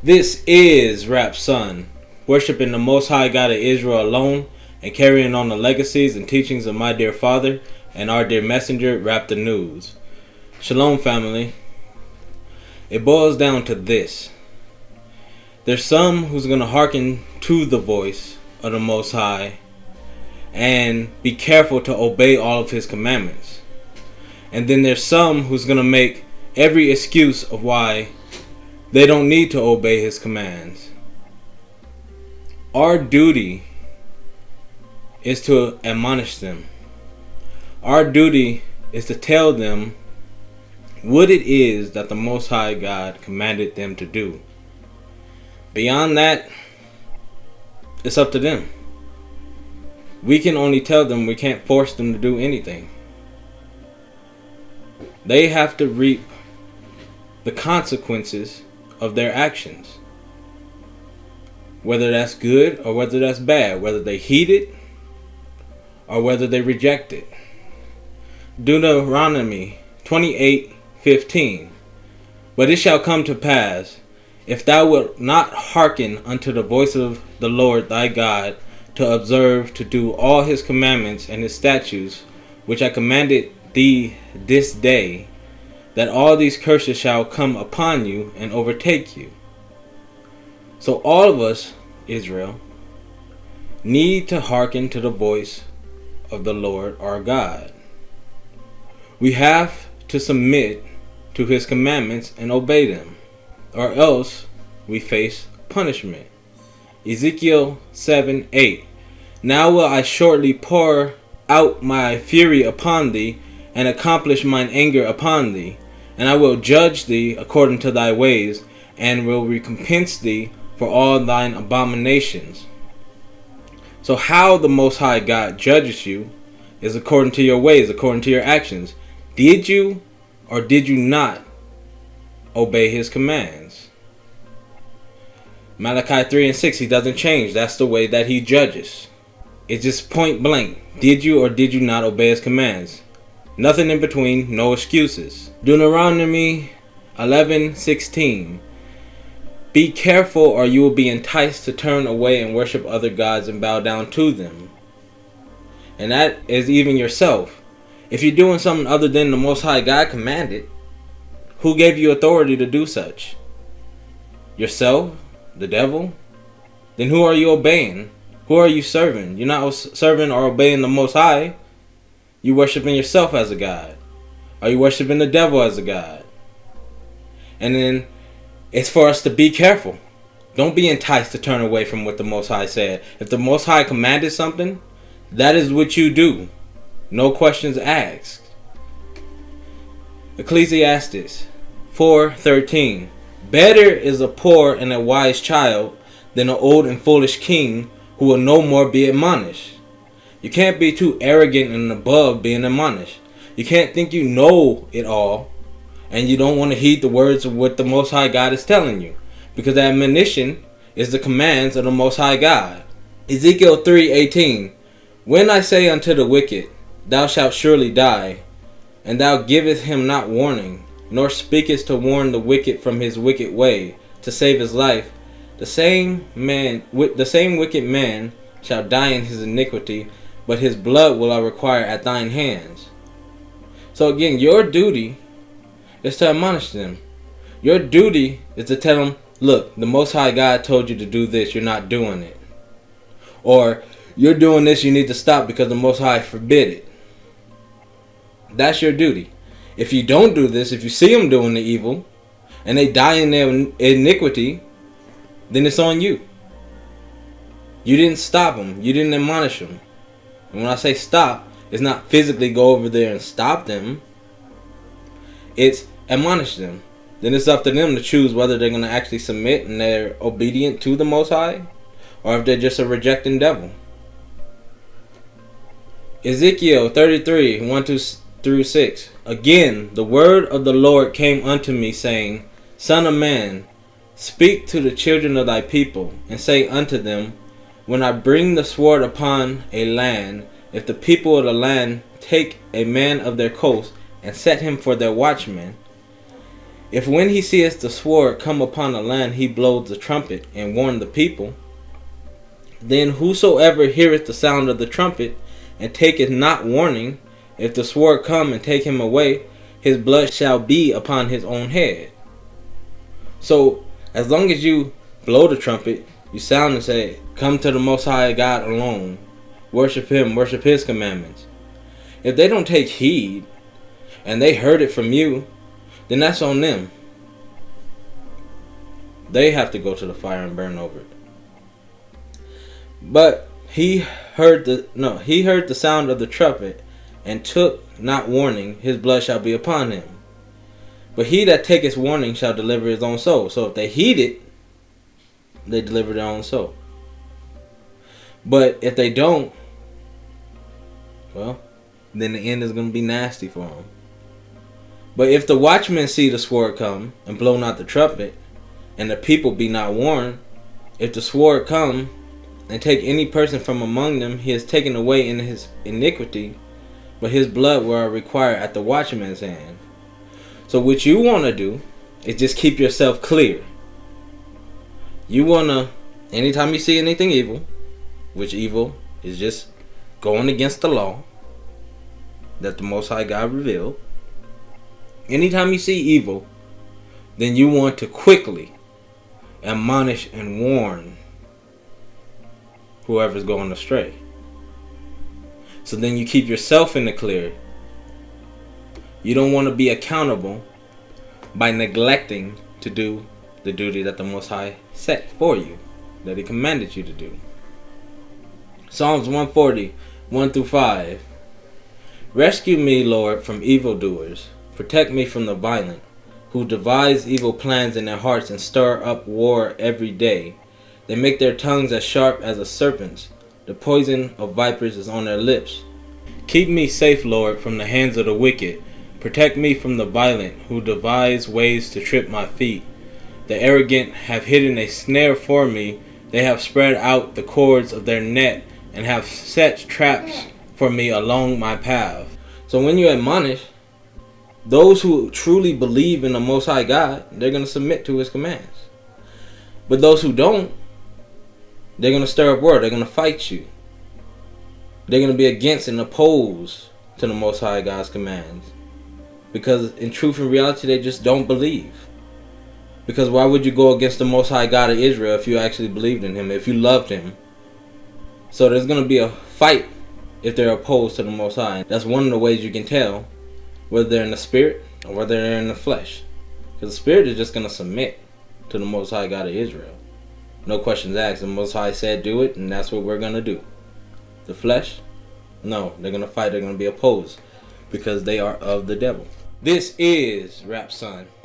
This is Rap Son, worshiping the Most High God of Israel alone and carrying on the legacies and teachings of my dear father and our dear messenger, Rap the News. Shalom, family. It boils down to this. There's some who's going to hearken to the voice of the Most High and be careful to obey all of His commandments. And then there's some who's going to make every excuse of why they don't need to obey His commands. Our duty is to admonish them. Our duty is to tell them what it is that the Most High God commanded them to do. Beyond that, it's up to them. We can only tell them, we can't force them to do anything. They have to reap the consequences of their actions. Whether that's good or whether that's bad. Whether they heed it or whether they reject it. Deuteronomy 28:15. But it shall come to pass, if thou wilt not hearken unto the voice of the Lord thy God, to observe to do all His commandments and His statutes, which I commanded thee this day, that all these curses shall come upon you and overtake you. So all of us, Israel, need to hearken to the voice of the Lord our God. We have to submit to His commandments and obey them, or else we face punishment. Ezekiel 7:8. Now will I shortly pour out my fury upon thee, and accomplish mine anger upon thee, and I will judge thee according to thy ways, and will recompense thee for all thine abominations. So how the Most High God judges you is according to your ways, according to your actions. Did you or did you not obey His commands? Malachi 3:6, He doesn't change. That's the way that He judges. It's just point blank. Did you or did you not obey His commands? Nothing in between, no excuses. Deuteronomy 11:16. Be careful or you will be enticed to turn away and worship other gods and bow down to them. And that is even yourself. If you're doing something other than the Most High God commanded, who gave you authority to do such? Yourself? The devil? Then who are you obeying? Who are you serving? You're not serving or obeying the Most High. You worshiping yourself as a god. Are you worshiping the devil as a god? And then it's for us to be careful. Don't be enticed to turn away from what the Most High said. If the Most High commanded something, that is what you do. No questions asked. Ecclesiastes 4:13. Better is a poor and a wise child than an old and foolish king who will no more be admonished. You can't be too arrogant and above being admonished. You can't think you know it all and you don't want to heed the words of what the Most High God is telling you, because the admonition is the commands of the Most High God. Ezekiel 3:18. When I say unto the wicked, thou shalt surely die, and thou givest him not warning, nor speakest to warn the wicked from his wicked way, to save his life, the same wicked man shall die in his iniquity, but his blood will I require at thine hands. So again, your duty is to admonish them. Your duty is to tell them, look, the Most High God told you to do this, you're not doing it. Or, you're doing this, you need to stop because the Most High forbid it. That's your duty. If you don't do this, if you see them doing the evil, and they die in their iniquity, then it's on you. You didn't stop them. You didn't admonish them. And when I say stop, it's not physically go over there and stop them. It's admonish them. Then it's up to them to choose whether they're going to actually submit and they're obedient to the Most High, or if they're just a rejecting devil. Ezekiel 33:1-6. Again, the word of the Lord came unto me, saying, Son of man, speak to the children of thy people, and say unto them, when I bring the sword upon a land, if the people of the land take a man of their coast, and set him for their watchman, If when he seeth the sword come upon the land, he blows the trumpet and warn the people, then whosoever heareth the sound of the trumpet and taketh not warning, if the sword come and take him away, his blood shall be upon his own head. So as long as you blow the trumpet, you sound and say, come to the Most High God alone, worship him, worship his commandments. If they don't take heed and they heard it from you, then that's on them. They have to go to the fire and burn over it. But he heard the sound of the trumpet and took not warning, his blood shall be upon him. But he that taketh warning shall deliver his own soul. So if they heed it, they deliver their own soul. But if they don't, well, then the end is going to be nasty for them. But if the watchmen see the sword come and blow not the trumpet, and the people be not warned, if the sword come and take any person from among them, he is taken away in his iniquity, but his blood will require at the watchman's hand. So what you want to do is just keep yourself clear. You want to, anytime you see anything evil, which evil is just going against the law that the Most High God revealed, anytime you see evil, then you want to quickly admonish and warn whoever's going astray. So then you keep yourself in the clear. You don't want to be accountable by neglecting to do the duty that the Most High set for you, that he commanded you to do. Psalms 140, 1-5. Rescue me, Lord, from evildoers. Protect me from the violent, who devise evil plans in their hearts and stir up war every day. They make their tongues as sharp as a serpent's. The poison of vipers is on their lips. Keep me safe, Lord, from the hands of the wicked. Protect me from the violent, who devise ways to trip my feet. The arrogant have hidden a snare for me. They have spread out the cords of their net and have set traps for me along my path. So when you admonish, those who truly believe in the Most High God, they're going to submit to his commands. But those who don't, they're going to stir up war. They're going to fight you. They're going to be against and opposed to the Most High God's commands. Because in truth and reality, they just don't believe. Because why would you go against the Most High God of Israel if you actually believed in him, if you loved him? So there's going to be a fight if they're opposed to the Most High. That's one of the ways you can tell whether they're in the spirit or whether they're in the flesh. Because the spirit is just going to submit to the Most High God of Israel. No questions asked. The Most High said do it, and that's what we're going to do. The flesh? No, they're going to fight. They're going to be opposed because they are of the devil. This is Rap Son.